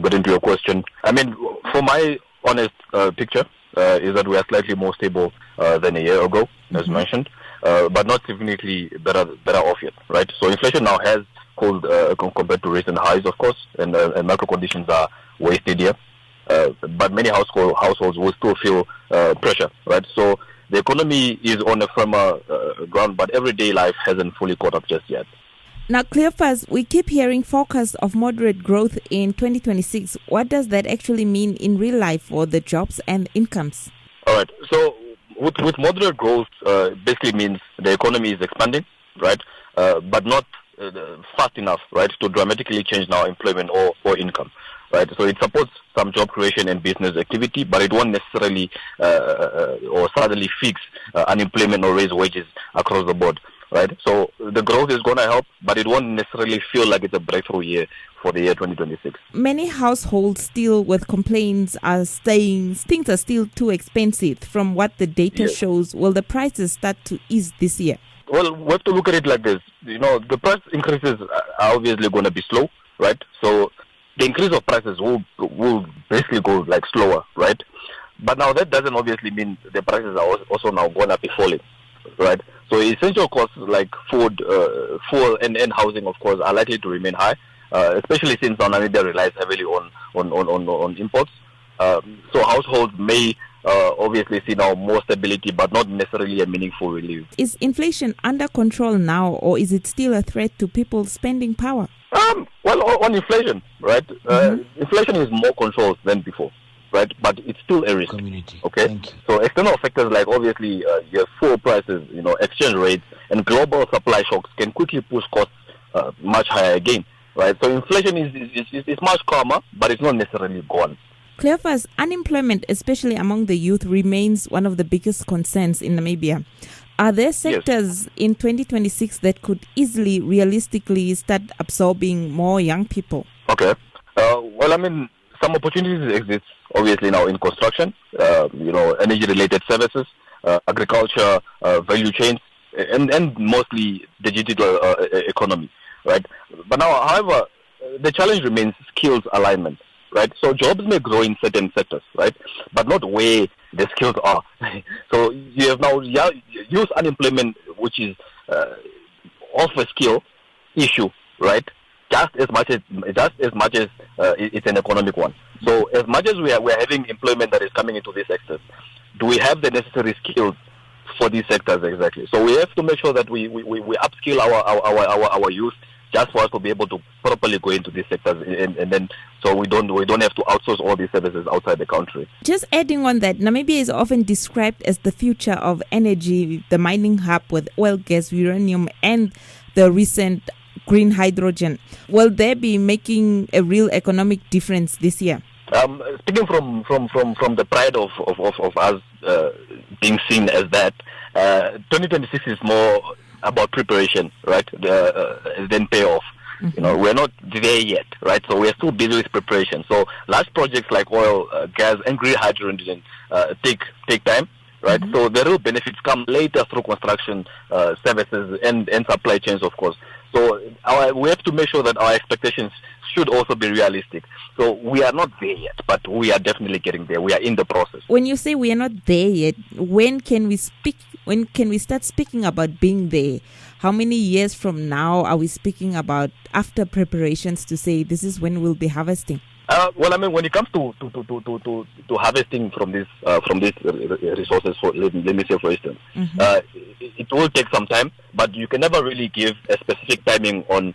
get into your question, I mean, for my honest picture is that we are slightly more stable than a year ago, as mentioned, but not significantly better off yet, right? So inflation now has cooled compared to recent highs, of course, and macro conditions are way steadier. But many households will still feel pressure, right? So the economy is on a firmer ground, but everyday life hasn't fully caught up just yet. Now, Kleopas, we keep hearing forecast of moderate growth in 2026. What does that actually mean in real life for the jobs and incomes? All right. So with moderate growth, basically means the economy is expanding, right? But not fast enough, right, to dramatically change now employment or income, right? So it supports some job creation and business activity, but it won't necessarily or suddenly fix unemployment or raise wages across the board, right? So the growth is going to help, but it won't necessarily feel like it's a breakthrough year for the year 2026. Many households still with complaints are saying things are still too expensive. From what the data shows, will the prices start to ease this year? Well, we have to look at it like this. You know, the price increases are obviously going to be slow, right? So the increase of prices will basically go like slower, right? But now that doesn't obviously mean the prices are also now going to be falling, right? So essential costs like food, fuel, and housing, of course, are likely to remain high, especially since Namibia relies heavily on imports. So households may obviously see now more stability, but not necessarily a meaningful relief. Is inflation under control now, or is it still a threat to people's spending power? Well, on inflation, right? Inflation is more controlled than before, right? But it's still a risk. Okay. So external factors like obviously your fuel prices, exchange rates, and global supply shocks can quickly push costs much higher again, right? So inflation is much calmer, but it's not necessarily gone. Kleopas, unemployment, especially among the youth, remains one of the biggest concerns in Namibia. Are there sectors in 2026 that could easily, realistically start absorbing more young people? Okay. Well, I mean, some opportunities exist, obviously, now in construction, energy-related services, agriculture, value chains, and mostly the digital economy, right? But now, however, the challenge remains skills alignment. Right, so jobs may grow in certain sectors, right, but not where the skills are. So you have now youth unemployment, which is of a skill issue, right? Just as much as it's an economic one. So as much as we are having employment that is coming into these sectors, do we have the necessary skills for these sectors exactly? So we have to make sure that we upskill our youth, just for us to be able to properly go into these sectors, and then so we don't have to outsource all these services outside the country. Just adding on that, Namibia is often described as the future of energy, the mining hub with oil, gas, uranium, and the recent green hydrogen. Will they be making a real economic difference this year? Speaking from the pride of us being seen as that, 2026 is more about preparation, right, then payoff. We're not there yet, right? So we're still busy with preparation. So large projects like oil, gas, and green hydrogen take time, right? So the real benefits come later through construction services and supply chains, of course. So we have to make sure that our expectations should also be realistic. So we are not there yet, but we are definitely getting there. We are in the process. When you say we are not there yet, when can we start speaking about being there? How many years from now are we speaking about after preparations to say this is when we'll be harvesting? Well, I mean, when it comes to harvesting from these resources, let me say, for instance, it will take some time, but you can never really give a specific timing on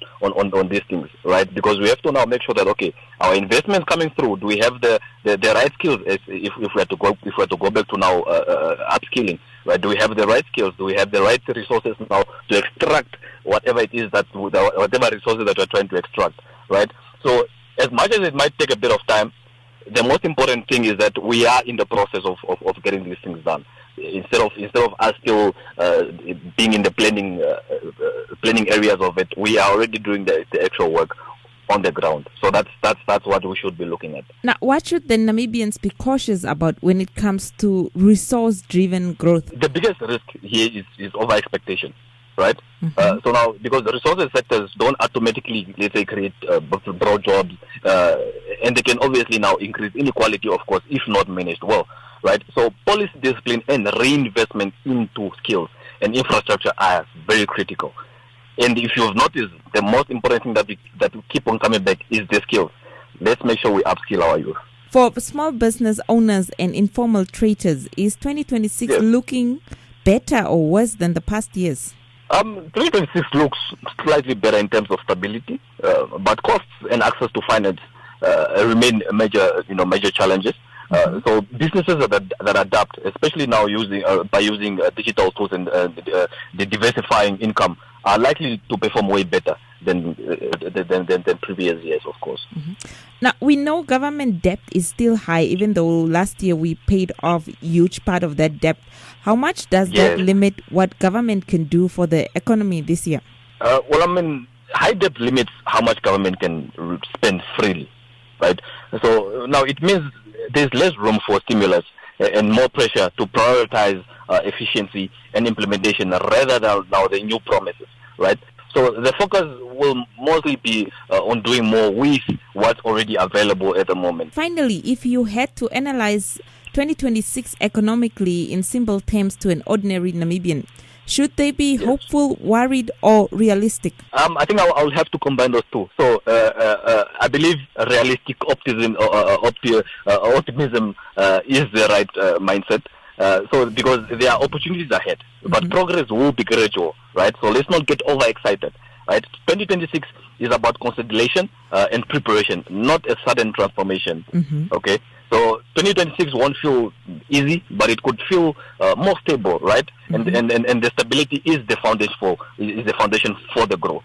these things, right? Because we have to now make sure that our investments coming through, do we have the right skills? If we have to go back to now upskilling, right? Do we have the right skills? Do we have the right resources now to extract whatever it is whatever resources that we're trying to extract, right? So as much as it might take a bit of time, the most important thing is that we are in the process of getting these things done. Instead of us still being in the planning areas of it, we are already doing the actual work on the ground. So that's what we should be looking at. Now, what should the Namibians be cautious about when it comes to resource-driven growth? The biggest risk here is over expectation, right? So now, because the resources sectors don't automatically, let's say, create broad jobs, and they can obviously now increase inequality, of course, if not managed well, right? So policy discipline and reinvestment into skills and infrastructure are very critical. And if you've noticed, the most important thing that we keep on coming back is the skills. Let's make sure we upskill our youth. For small business owners and informal traders, is 2026 looking better or worse than the past years? 2026 looks slightly better in terms of stability, but costs and access to finance remain major challenges. So businesses that adapt, especially now by using digital tools and the diversifying income, are likely to perform way better than previous years, of course. Now, we know government debt is still high, even though last year we paid off a huge part of that debt. How much does that limit what government can do for the economy this year? High debt limits how much government can spend freely, right? So now it means there's less room for stimulus and more pressure to prioritize efficiency and implementation rather than now the new promises, right? So the focus will mostly be on doing more with what's already available at the moment. Finally, if you had to analyze 2026 economically in simple terms to an ordinary Namibian, should they be hopeful, worried, or realistic? I think I'll have to combine those two. So I believe realistic optimism is the right mindset. So because there are opportunities ahead, but progress will be gradual, right? So let's not get overexcited, right? 2026 is about consolidation and preparation, not a sudden transformation. Okay, so 2026 won't feel easy, but it could feel more stable, right? And the stability is the foundation for the growth.